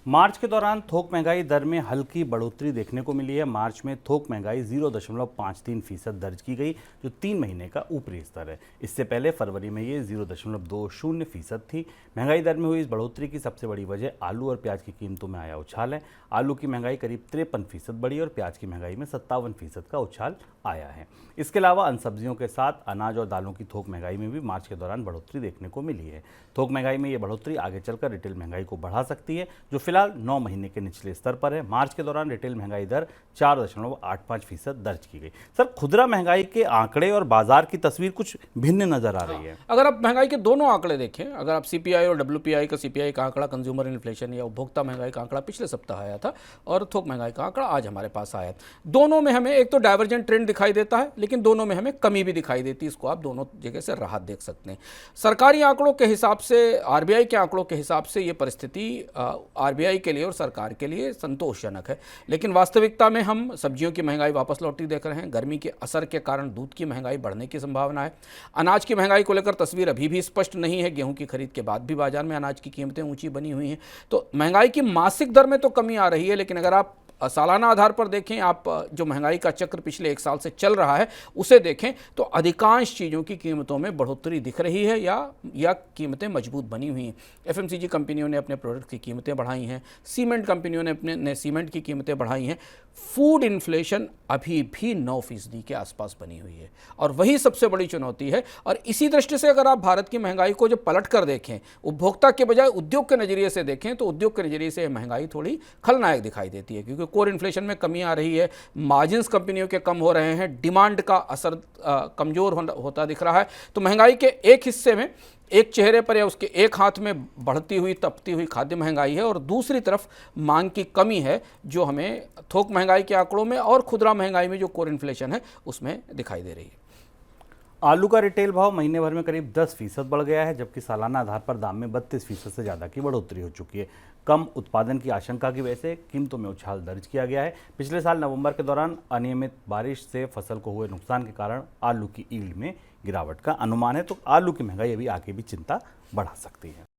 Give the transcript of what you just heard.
मार्च के दौरान थोक महंगाई दर में हल्की बढ़ोतरी देखने को मिली है। मार्च में थोक महंगाई 0.53% दर्ज की गई, जो 3 महीने का ऊपरी स्तर है। इससे पहले फरवरी में ये 0.20% थी। महंगाई दर में हुई इस बढ़ोतरी की सबसे बड़ी वजह आलू और प्याज की कीमतों में आया उछाल है। आलू की महंगाई करीब 53% बढ़ी और प्याज की महंगाई में 57% का उछाल आया है। इसके अलावा अन्य सब्जियों के साथ अनाज और दालों की थोक महंगाई में भी मार्च के दौरान बढ़ोतरी देखने को मिली है। थोक महंगाई में ये बढ़ोतरी आगे चलकर रिटेल महंगाई को बढ़ा सकती है, जो फिलहाल 9 महीने के निचले स्तर पर है। मार्च के दौरान रिटेल महंगाई दर 4.85% दर्ज की गई। सर, खुदरा महंगाई के आंकड़े और बाजार की तस्वीर कुछ भिन्न नजर आ रही है। अगर आप महंगाई के दोनों आंकड़े देखें, अगर आप सीपीआई और डब्ल्यूपीआई का, सीपीआई का आंकड़ा कंज्यूमर इन्फ्लेशन या उपभोक्ता महंगाई का आंकड़ा पिछले सप्ताह आया था और थोक महंगाई का आंकड़ा आज हमारे पास आया है। दोनों में हमें एक तो डाइवर्जेंट ट्रेंड दिखाई देता है, लेकिन दोनों में हमें कमी भी दिखाई देती है। इसको आप दोनों जगह से राहत देख सकते हैं। सरकारी आंकड़ों के हिसाब से, आरबीआई के आंकड़ों के हिसाब से ये परिस्थिति आरबीआई के लिए और सरकार के लिए संतोषजनक है, लेकिन वास्तविकता में हम सब्जियों की महंगाई वापस लौटती देख रहे हैं। गर्मी के असर के कारण दूध की महंगाई बढ़ने की संभावना है। अनाज की महंगाई को लेकर तस्वीर अभी भी स्पष्ट नहीं है। गेहूं की खरीद के बाद भी बाजार में अनाज की कीमतें ऊंची बनी हुई हैं। तो महंगाई की मासिक दर में तो कमी आ रही है, लेकिन अगर आप सालाना आधार पर देखें, आप जो महंगाई का चक्र पिछले 1 साल से चल रहा है उसे देखें, तो अधिकांश चीज़ों की कीमतों में बढ़ोतरी दिख रही है या कीमतें मजबूत बनी हुई हैं। एफएमसीजी कंपनियों ने अपने प्रोडक्ट की कीमतें बढ़ाई हैं, सीमेंट कंपनियों ने सीमेंट की कीमतें बढ़ाई हैं। फूड इन्फ्लेशन अभी भी 9% के आसपास बनी हुई है और वही सबसे बड़ी चुनौती है। और इसी दृष्टि से अगर आप भारत की महंगाई को जब पलट कर देखें, उपभोक्ता के बजाय उद्योग के नज़रिए से देखें, तो उद्योग के नज़रिए से महंगाई थोड़ी खलनायक दिखाई देती है, क्योंकि कोर इन्फ्लेशन में कमी आ रही है, मार्जिन्स कंपनियों के कम हो रहे हैं, डिमांड का असर कमज़ोर होता दिख रहा है। तो महंगाई के एक हिस्से में, एक चेहरे पर या उसके एक हाथ में बढ़ती हुई तपती हुई खाद्य महंगाई है और दूसरी तरफ मांग की कमी है, जो हमें थोक महंगाई के आंकड़ों में और खुदरा महंगाई में जो कोर इन्फ्लेशन है उसमें दिखाई दे रही है। आलू का रिटेल भाव महीने भर में करीब 10% बढ़ गया है, जबकि सालाना आधार पर दाम में 32% से ज़्यादा की बढ़ोतरी हो चुकी है। कम उत्पादन की आशंका की वजह से कीमतों में उछाल दर्ज किया गया है। पिछले साल नवंबर के दौरान अनियमित बारिश से फसल को हुए नुकसान के कारण आलू की ईल्ड में गिरावट का अनुमान है। तो आलू की महंगाई अभी आगे भी चिंता बढ़ा सकती है।